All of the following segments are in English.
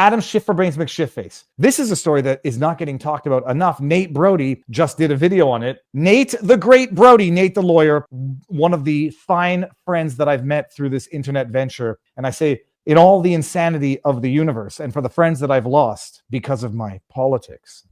Adam Schiff for Brains McSchiffface. This is a story that is not getting talked about enough. Nate Brody just did a video on it. Nate, the great Brody, Nate the lawyer, one of the fine friends that I've met through this internet venture. And I say, in all the insanity of the universe, and for the friends that I've lost because of my politics.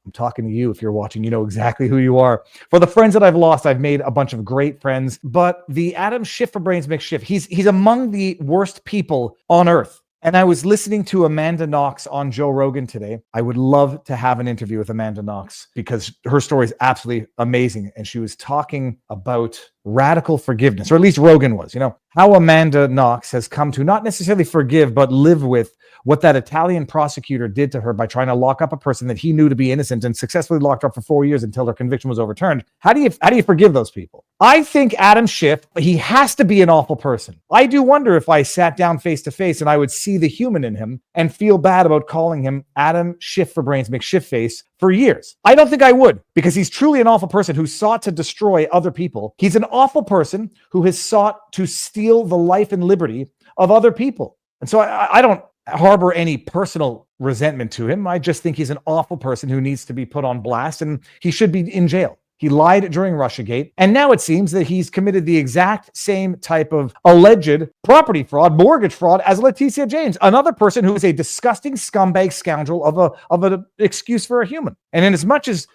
I'm talking to you. If you're watching, you know exactly who you are. For the friends that I've lost, I've made a bunch of great friends. But the Adam Schiff for Brains McSchiff, he's among the worst people on earth. And I was listening to Amanda Knox on Joe Rogan today. I would love to have an interview with Amanda Knox because her story is absolutely amazing. And she was talking about radical forgiveness, or at least Rogan was, how Amanda Knox has come to not necessarily forgive, but live with what that Italian prosecutor did to her by trying to lock up a person that he knew to be innocent and successfully locked her up for 4 years until her conviction was overturned. How do you forgive those people? I think Adam Schiff, he has to be an awful person. I do wonder if I sat down face to face and I would see the human in him and feel bad about calling him Adam Schiff for Brains McSchiffface for years. I don't think I would, because he's truly an awful person who sought to destroy other people. He's an awful person who has sought to steal the life and liberty of other people. And so I don't harbor any personal resentment to him. I just think he's an awful person who needs to be put on blast, and he should be in jail. He lied during Russiagate, and now it seems that he's committed the exact same type of alleged property fraud, mortgage fraud as Letitia James, another person who is a disgusting scumbag scoundrel of an excuse for a human. And in as much as,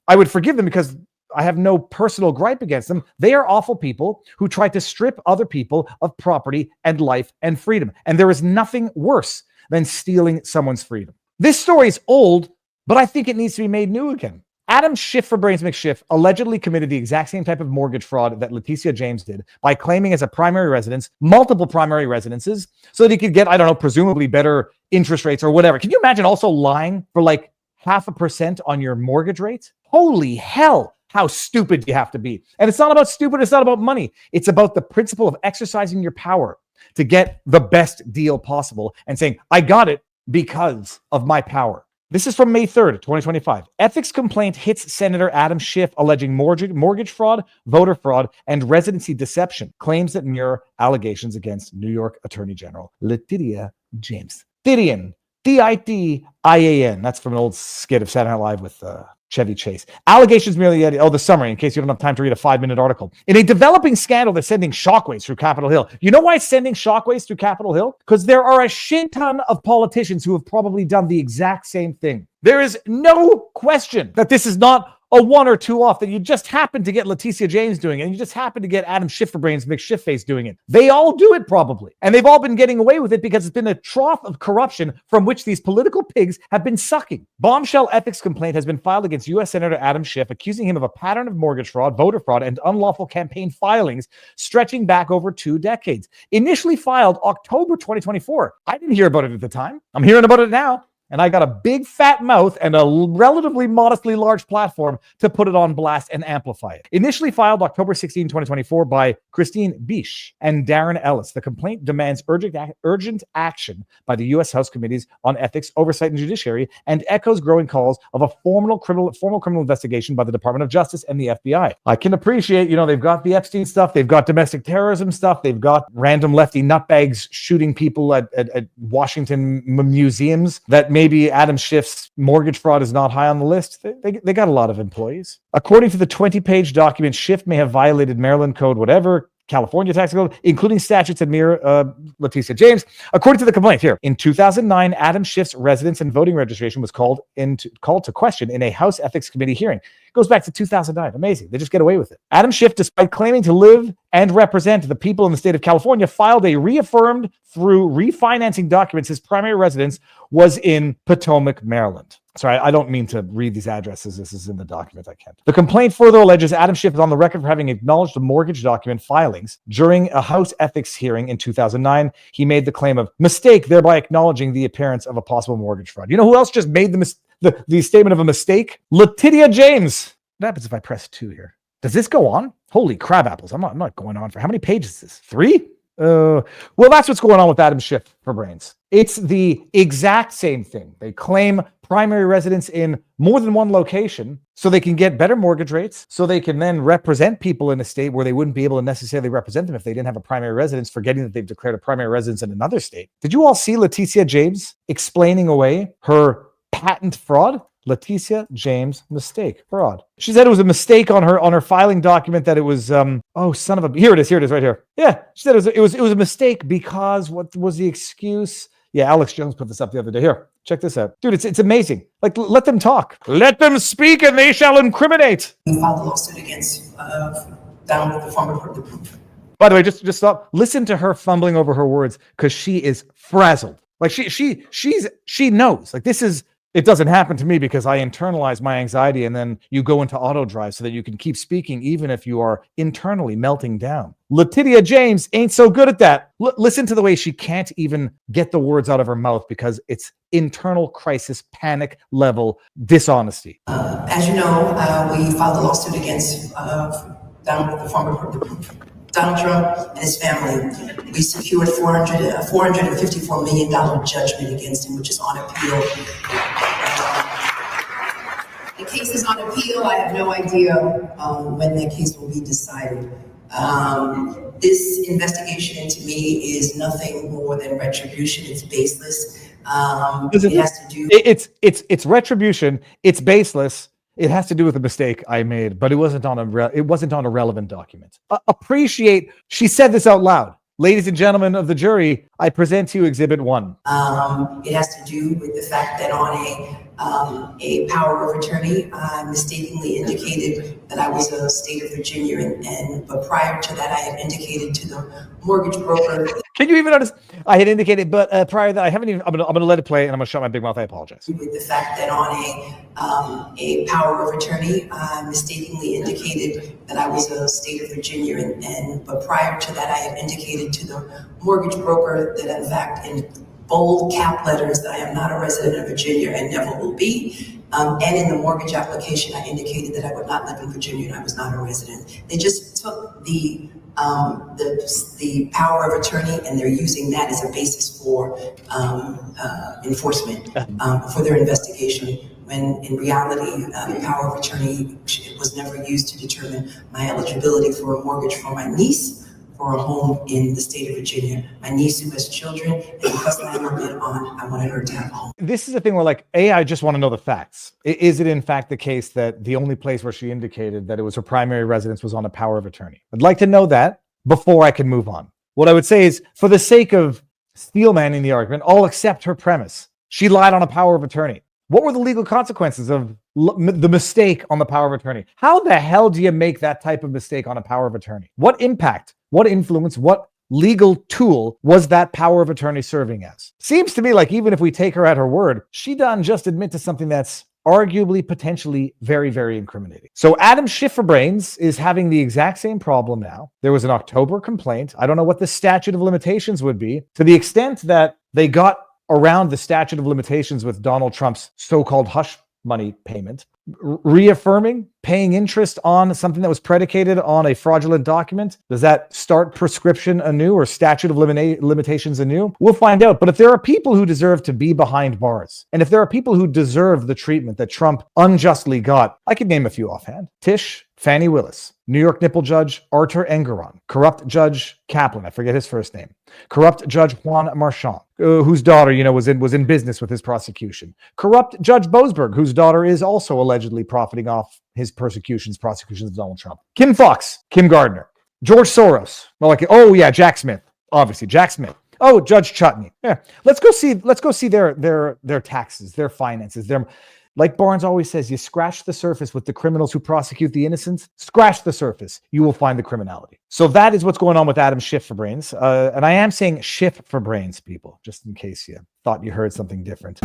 I would forgive them because I have no personal gripe against them, they are awful people who try to strip other people of property and life and freedom. And there is nothing worse than stealing someone's freedom. This story is old, but I think it needs to be made new again. Adam Schiff for Brains McSchiff allegedly committed the exact same type of mortgage fraud that Letitia James did by claiming as a primary residence, multiple primary residences, so that he could get, presumably better interest rates or whatever. Can you imagine also lying for like 0.5% on your mortgage rate? Holy hell, how stupid you have to be. And it's not about stupid, it's not about money. It's about the principle of exercising your power to get the best deal possible and saying, I got it because of my power. This is from May 3rd, 2025. Ethics complaint hits Senator Adam Schiff alleging mortgage fraud, voter fraud, and residency deception. Claims that mirror allegations against New York Attorney General Letitia James. Titian. T-I-T-I-A-N. That's from an old skit of Saturday Night Live with Chevy Chase. Allegations merely, the summary, in case you don't have time to read a 5-minute article. In a developing scandal that's sending shockwaves through Capitol Hill. You know why it's sending shockwaves through Capitol Hill? Because there are a shit ton of politicians who have probably done the exact same thing. There is no question that this is not a 1 or 2 off, that you just happen to get Letitia James doing it, and you just happen to get Adam Schiff for Brains McSchiffface doing it. They all do it probably. And they've all been getting away with it because it's been a trough of corruption from which these political pigs have been sucking. Bombshell ethics complaint has been filed against U.S. Senator Adam Schiff, accusing him of a pattern of mortgage fraud, voter fraud, and unlawful campaign filings stretching back over 2 decades. Initially filed October 2024. I didn't hear about it at the time. I'm hearing about it now. And I got a big fat mouth and a relatively modestly large platform to put it on blast and amplify it. Initially filed October 16, 2024 by Christine Bish and Darren Ellis. The complaint demands urgent action by the U.S. House Committees on Ethics, Oversight, and Judiciary, and echoes growing calls of a formal criminal investigation by the Department of Justice and the FBI. I can appreciate, they've got the Epstein stuff, they've got domestic terrorism stuff, they've got random lefty nutbags shooting people at Washington museums, that maybe Adam Schiff's mortgage fraud is not high on the list. They got a lot of employees. According to the 20-page document, Schiff may have violated Maryland Code, whatever, California tax code, including statutes that mirror Letitia James. According to the complaint here, in 2009, Adam Schiff's residence and voting registration was called to question in a House Ethics Committee hearing. It goes back to 2009. Amazing. They just get away with it. Adam Schiff, despite claiming to live and represent the people in the state of California, filed a reaffirmed through refinancing documents his primary residence was in Potomac, Maryland. Sorry, I don't mean to read these addresses. This is in the document. I can't. The complaint further alleges Adam Schiff is on the record for having acknowledged the mortgage document filings. During a House ethics hearing in 2009, he made the claim of mistake, thereby acknowledging the appearance of a possible mortgage fraud. You know who else just made the statement of a mistake? Letitia James. What happens if I press 2 here? Does this go on? Holy crab apples. I'm not going on for how many pages is this? 3? Well, that's what's going on with Adam Schiff for Brains. It's the exact same thing. They claim primary residence in more than one location so they can get better mortgage rates, so they can then represent people in a state where they wouldn't be able to necessarily represent them if they didn't have a primary residence, forgetting that they've declared a primary residence in another state. Did you all see Letitia James explaining away her patent fraud? Letitia James mistake fraud. She said it was a mistake on her filing document, that it was oh, son of a, here it is right here. Yeah, she said it was a mistake because what was the excuse? Yeah, Alex Jones put this up the other day. Here, check this out. Dude, it's amazing. Like, let them talk. Let them speak and they shall incriminate. We filed a lawsuit against down with the former. By the way, just stop. Listen to her fumbling over her words, because she is frazzled. Like she knows. Like, this is, it doesn't happen to me because I internalize my anxiety, and then you go into auto drive so that you can keep speaking even if you are internally melting down. Letitia James ain't so good at that. Listen to the way she can't even get the words out of her mouth because it's internal crisis, panic level dishonesty. As you know, we filed a lawsuit against Donald Trump and his family. We secured $454 million judgment against him, which is on appeal. The case is on appeal. I have no idea when that case will be decided. This investigation to me is nothing more than retribution. It's baseless. It has to do. It's retribution. It's baseless. It has to do with a mistake I made, but it wasn't on a relevant document. Appreciate. She said this out loud. Ladies and gentlemen of the jury, I present to you Exhibit 1. It has to do with the fact that on a power of attorney, I mistakenly indicated that I was a state of Virginia, but prior to that, I had indicated to the mortgage broker. Can you even notice? I had indicated, but prior to that, I haven't even. I'm gonna let it play, and I'm gonna shut my big mouth. I apologize. With the fact that on a power of attorney, I mistakenly indicated that I was a state of Virginia, but prior to that, I had indicated to the mortgage broker that, in fact, in bold cap letters, that I am not a resident of Virginia and never will be. And in the mortgage application, I indicated that I would not live in Virginia and I was not a resident. They just took the power of attorney and they're using that as a basis for enforcement for their investigation. When in reality, the power of attorney was never used to determine my eligibility for a mortgage for my niece for a home in the state of Virginia. My niece who has children, and because I never been on, I wanted her to have a home. This is the thing where, like, I just want to know the facts. Is it in fact the case that the only place where she indicated that it was her primary residence was on a power of attorney? I'd like to know that before I can move on. What I would say is, for the sake of steelmanning the argument, I'll accept her premise. She lied on a power of attorney. What were the legal consequences of the mistake on the power of attorney? How the hell do you make that type of mistake on a power of attorney? What impact, what influence, what legal tool was that power of attorney serving as? Seems to me like even if we take her at her word, she doesn't just admit to something that's arguably, potentially very, very incriminating. So Adam Schifferbrains is having the exact same problem now. There was an October complaint. I don't know what the statute of limitations would be, to the extent that they got around the statute of limitations with Donald Trump's so-called hush money payment, reaffirming paying interest on something that was predicated on a fraudulent document. Does that start prescription anew or statute of limitations anew? We'll find out. But if there are people who deserve to be behind bars, and if there are people who deserve the treatment that Trump unjustly got, I could name a few offhand. Tish, Fannie Willis, New York nipple judge Arthur Engeron, corrupt judge Kaplan, I forget his first name, corrupt judge Juan Marchand, whose daughter, was in business with his prosecution, corrupt judge Boasberg, whose daughter is also allegedly profiting off his prosecutions of Donald Trump, Kim Fox, Kim Gardner, George Soros, Jack Smith, obviously Jack Smith. Oh, Judge Chutney. Yeah, let's go see their taxes, their finances, like Barnes always says, you scratch the surface with the criminals who prosecute the innocents. Scratch the surface, you will find the criminality. So that is what's going on with Adam Schiff for brains. And I am saying Schiff for brains, people, just in case you thought you heard something different.